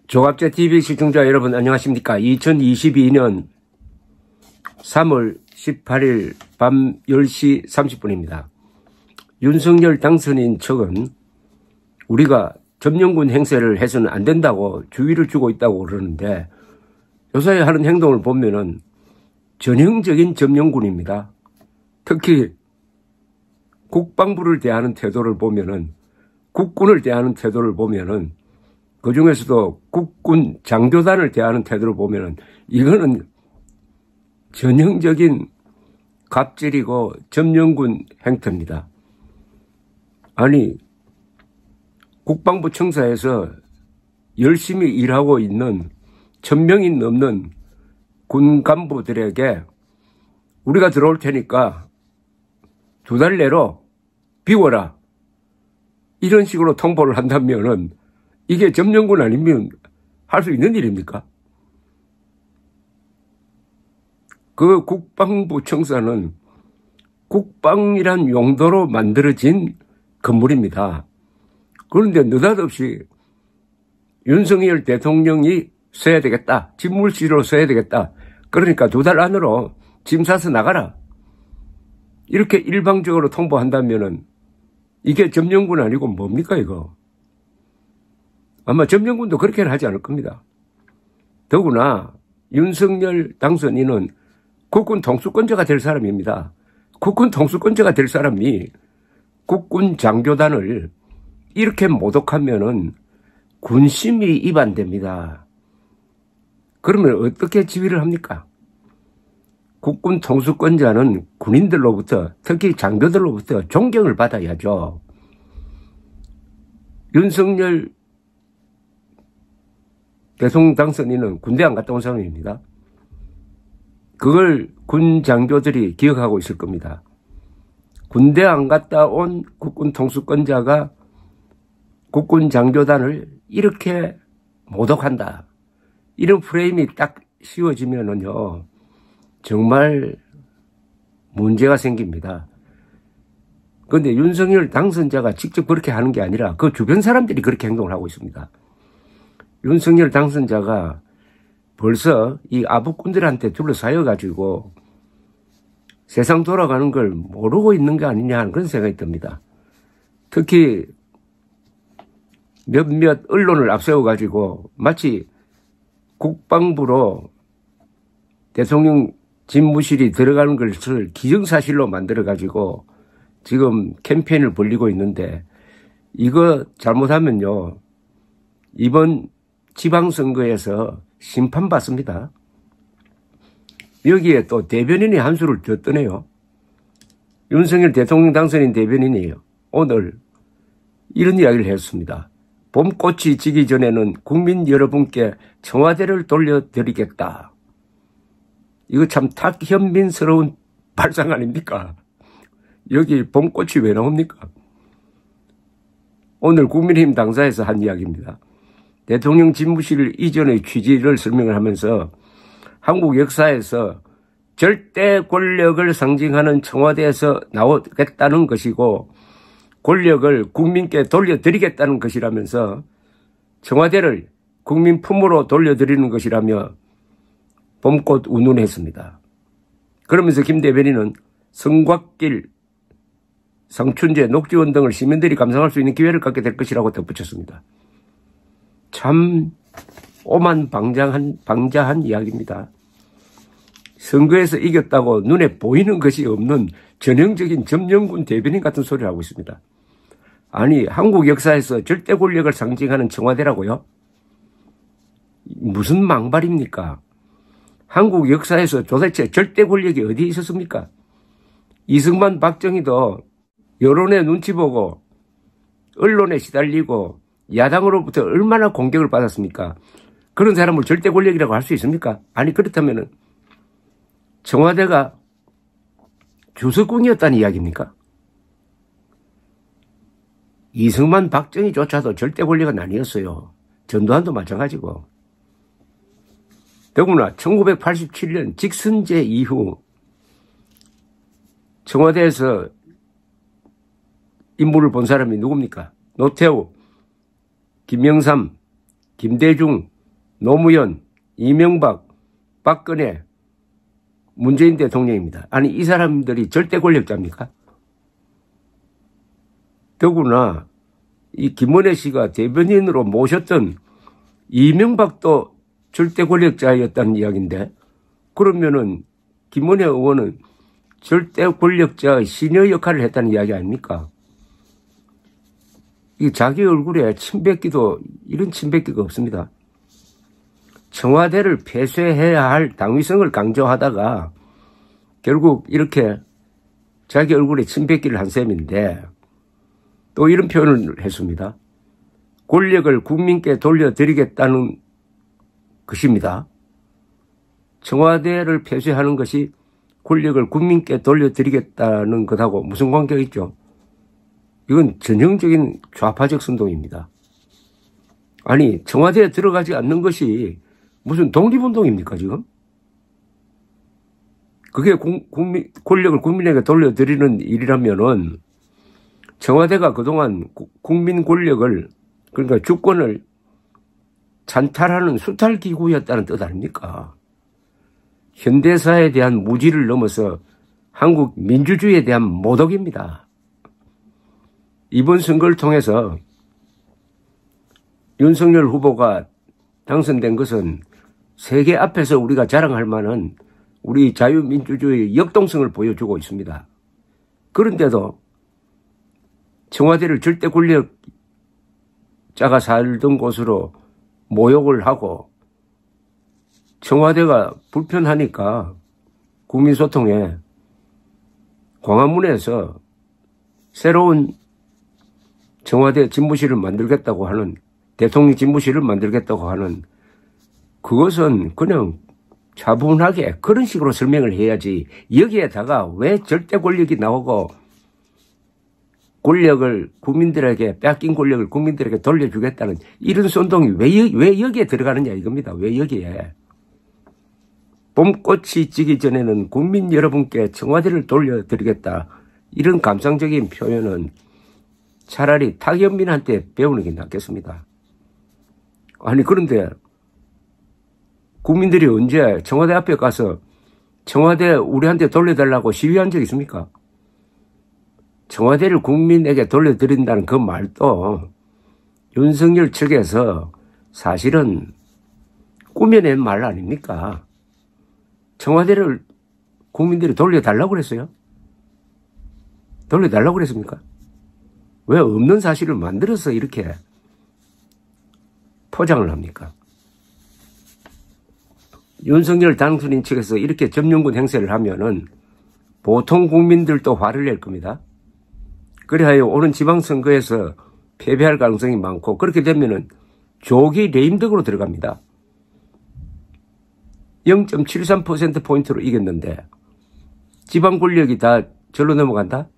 조갑제 TV 시청자 여러분 안녕하십니까? 2022년 3월 18일 밤 10시 30분입니다. 윤석열 당선인 측은 우리가 점령군 행세를 해서는 안 된다고 주의를 주고 있다고 그러는데 요새 하는 행동을 보면은 전형적인 점령군입니다. 특히 국방부를 대하는 태도를 보면은, 국군을 대하는 태도를 보면은, 그 중에서도 국군 장교단을 대하는 태도를 보면은 이거는 전형적인 갑질이고 점령군 행태입니다. 아니, 국방부 청사에서 열심히 일하고 있는 1000명이 넘는 군 간부들에게 우리가 들어올 테니까 2달 내로 비워라, 이런 식으로 통보를 한다면은 이게 점령군 아니면 할 수 있는 일입니까? 그 국방부 청사는 국방이란 용도로 만들어진 건물입니다. 그런데 느닷없이 윤석열 대통령이 써야 되겠다, 집물실로 써야 되겠다, 그러니까 2달 안으로 짐 싸서 나가라, 이렇게 일방적으로 통보한다면은 이게 점령군 아니고 뭡니까 이거? 아마 점령군도 그렇게는 하지 않을 겁니다. 더구나 윤석열 당선인은 국군 통수권자가 될 사람입니다. 국군 통수권자가 될 사람이 국군 장교단을 이렇게 모독하면은 군심이 위반됩니다. 그러면 어떻게 지휘를 합니까? 국군 통수권자는 군인들로부터, 특히 장교들로부터 존경을 받아야죠. 윤석열 대통령 당선인은 군대 안 갔다 온 사람입니다. 그걸 군 장교들이 기억하고 있을 겁니다. 군대 안 갔다 온 국군 통수권자가 국군 장교단을 이렇게 모독한다, 이런 프레임이 딱 씌워지면은요, 정말 문제가 생깁니다. 그런데 윤석열 당선자가 직접 그렇게 하는 게 아니라 그 주변 사람들이 그렇게 행동을 하고 있습니다. 윤석열 당선자가 벌써 이 아부꾼들한테 둘러싸여가지고 세상 돌아가는 걸 모르고 있는 게 아니냐 하는 그런 생각이 듭니다. 특히 몇몇 언론을 앞세워가지고 마치 국방부로 대통령 집무실이 들어가는 것을 기정사실로 만들어가지고 지금 캠페인을 벌이고 있는데, 이거 잘못하면요, 이번 지방선거에서 심판받습니다. 여기에 또 대변인이 한 수를 더 떠네요. 윤석열 대통령 당선인 대변인이 오늘 이런 이야기를 했습니다. 봄꽃이 지기 전에는 국민 여러분께 청와대를 돌려드리겠다. 이거 참 탁현민스러운 발상 아닙니까? 여기 봄꽃이 왜 나옵니까? 오늘 국민의힘 당사에서 한 이야기입니다. 대통령 집무실 이전의 취지를 설명을 하면서 한국 역사에서 절대 권력을 상징하는 청와대에서 나오겠다는 것이고 권력을 국민께 돌려드리겠다는 것이라면서 청와대를 국민 품으로 돌려드리는 것이라며 봄꽃 운운했습니다. 그러면서 김 대변인은 성곽길, 상춘제, 녹지원 등을 시민들이 감상할 수 있는 기회를 갖게 될 것이라고 덧붙였습니다. 참 오만방자한 이야기입니다. 선거에서 이겼다고 눈에 보이는 것이 없는 전형적인 점령군 대변인 같은 소리를 하고 있습니다. 아니, 한국 역사에서 절대 권력을 상징하는 청와대라고요? 무슨 망발입니까? 한국 역사에서 도대체 절대 권력이 어디에 있었습니까? 이승만, 박정희도 여론의 눈치 보고 언론에 시달리고 야당으로부터 얼마나 공격을 받았습니까? 그런 사람을 절대 권력이라고 할 수 있습니까? 아니, 그렇다면 청와대가 주석궁이었다는 이야기입니까? 이승만, 박정희조차도 절대 권력은 아니었어요. 전두환도 마찬가지고. 더구나 1987년 직선제 이후 청와대에서 임무를 본 사람이 누굽니까? 노태우, 김영삼, 김대중, 노무현, 이명박, 박근혜, 문재인 대통령입니다. 아니 이 사람들이 절대 권력자입니까? 더구나 이 김은혜 씨가 대변인으로 모셨던 이명박도 절대 권력자였다는 이야기인데, 그러면은 김은혜 의원은 절대 권력자의 시녀 역할을 했다는 이야기 아닙니까? 이 자기 얼굴에 침 뱉기도 이런 침 뱉기가 없습니다. 청와대를 폐쇄해야 할 당위성을 강조하다가 결국 이렇게 자기 얼굴에 침 뱉기를 한 셈인데, 또 이런 표현을 했습니다. 권력을 국민께 돌려드리겠다는 것입니다. 청와대를 폐쇄하는 것이 권력을 국민께 돌려드리겠다는 것하고 무슨 관계가 있죠? 이건 전형적인 좌파적 선동입니다. 아니 청와대에 들어가지 않는 것이 무슨 독립운동입니까 지금? 그게 권력을 국민에게 돌려드리는 일이라면은 청와대가 그동안 국민 권력을, 그러니까 주권을 찬탈하는 수탈기구였다는 뜻 아닙니까? 현대사에 대한 무지를 넘어서 한국 민주주의에 대한 모독입니다. 이번 선거를 통해서 윤석열 후보가 당선된 것은 세계 앞에서 우리가 자랑할 만한 우리 자유민주주의의 역동성을 보여주고 있습니다. 그런데도 청와대를 절대 권력자가 살던 곳으로 모욕을 하고, 청와대가 불편하니까 국민소통에 광화문에서 새로운 청와대 집무실을 만들겠다고 하는, 대통령 집무실을 만들겠다고 하는, 그것은 그냥 차분하게 그런 식으로 설명을 해야지, 여기에다가 왜 절대 권력이 나오고 권력을 국민들에게, 뺏긴 권력을 국민들에게 돌려주겠다는 이런 선동이 왜 여기에 들어가느냐 이겁니다. 왜 여기에. 봄꽃이 지기 전에는 국민 여러분께 청와대를 돌려드리겠다, 이런 감상적인 표현은 차라리 탁현민한테 배우는 게 낫겠습니다. 아니 그런데 국민들이 언제 청와대 앞에 가서 청와대 우리한테 돌려달라고 시위한 적 있습니까? 청와대를 국민에게 돌려드린다는 그 말도 윤석열 측에서 사실은 꾸며낸 말 아닙니까? 청와대를 국민들이 돌려달라고 그랬어요? 돌려달라고 그랬습니까? 왜 없는 사실을 만들어서 이렇게 포장을 합니까? 윤석열 당선인 측에서 이렇게 점령군 행세를 하면은 보통 국민들도 화를 낼 겁니다. 그래야 오는 지방선거에서 패배할 가능성이 많고, 그렇게 되면은 조기 레임덕으로 들어갑니다. 0.73%포인트로 이겼는데 지방 권력이 다 절로 넘어간다?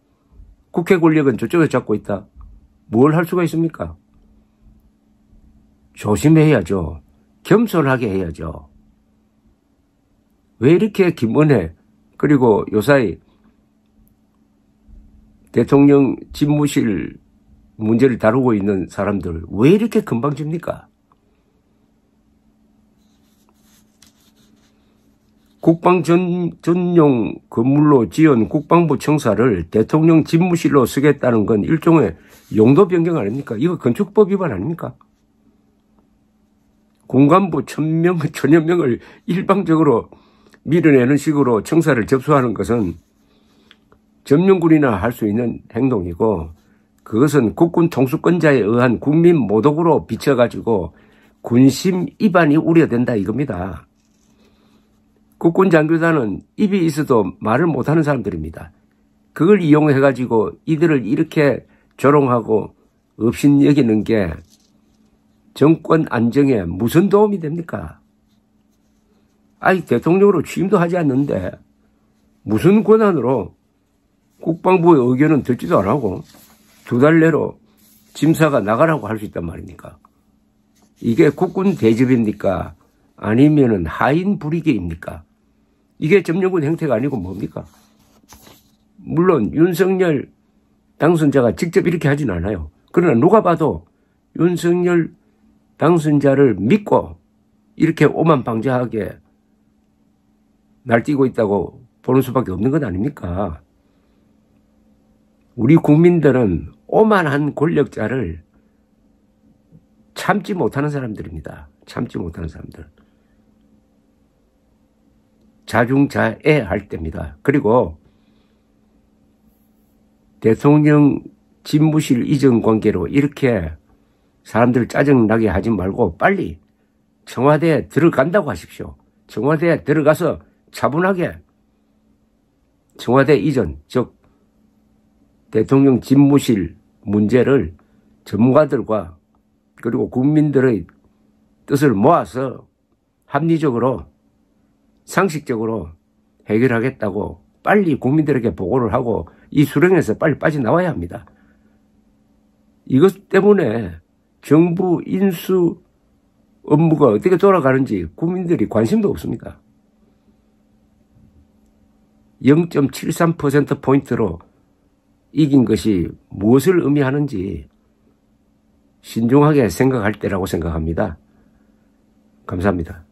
국회 권력은 저쪽에 잡고 있다. 뭘 할 수가 있습니까? 조심해야죠. 겸손하게 해야죠. 왜 이렇게 김은혜 그리고 요사이 대통령 집무실 문제를 다루고 있는 사람들 왜 이렇게 건방집니까? 국방 전용 건물로 지은 국방부 청사를 대통령 집무실로 쓰겠다는 건 일종의 용도 변경 아닙니까? 이거 건축법 위반 아닙니까? 공관부 1000여 명을 일방적으로 밀어내는 식으로 청사를 접수하는 것은 점령군이나 할 수 있는 행동이고, 그것은 국군 통수권자에 의한 국민 모독으로 비춰가지고 군심 위반이 우려된다 이겁니다. 국군 장교단은 입이 있어도 말을 못하는 사람들입니다. 그걸 이용해가지고 이들을 이렇게 조롱하고 업신여기는 게 정권 안정에 무슨 도움이 됩니까? 아니 대통령으로 취임도 하지 않는데 무슨 권한으로 국방부의 의견은 듣지도 안 하고 2달 내로 짐사가 나가라고 할 수 있단 말입니까? 이게 국군 대접입니까? 아니면은 하인 불이계입니까? 이게 점령군 행태가 아니고 뭡니까? 물론 윤석열 당선자가 직접 이렇게 하진 않아요. 그러나 누가 봐도 윤석열 당선자를 믿고 이렇게 오만방자하게 날뛰고 있다고 보는 수밖에 없는 것 아닙니까? 우리 국민들은 오만한 권력자를 참지 못하는 사람들입니다. 참지 못하는 사람들. 자중자애할 때입니다. 그리고 대통령 집무실 이전 관계로 이렇게 사람들 짜증나게 하지 말고 빨리 청와대에 들어간다고 하십시오. 청와대에 들어가서 차분하게 청와대 이전, 즉 대통령 집무실 문제를 전문가들과 그리고 국민들의 뜻을 모아서 합리적으로 상식적으로 해결하겠다고 빨리 국민들에게 보고를 하고 이 수렁에서 빨리 빠져나와야 합니다. 이것 때문에 정부 인수 업무가 어떻게 돌아가는지 국민들이 관심도 없습니다. 0.73%포인트로 이긴 것이 무엇을 의미하는지 신중하게 생각할 때라고 생각합니다. 감사합니다.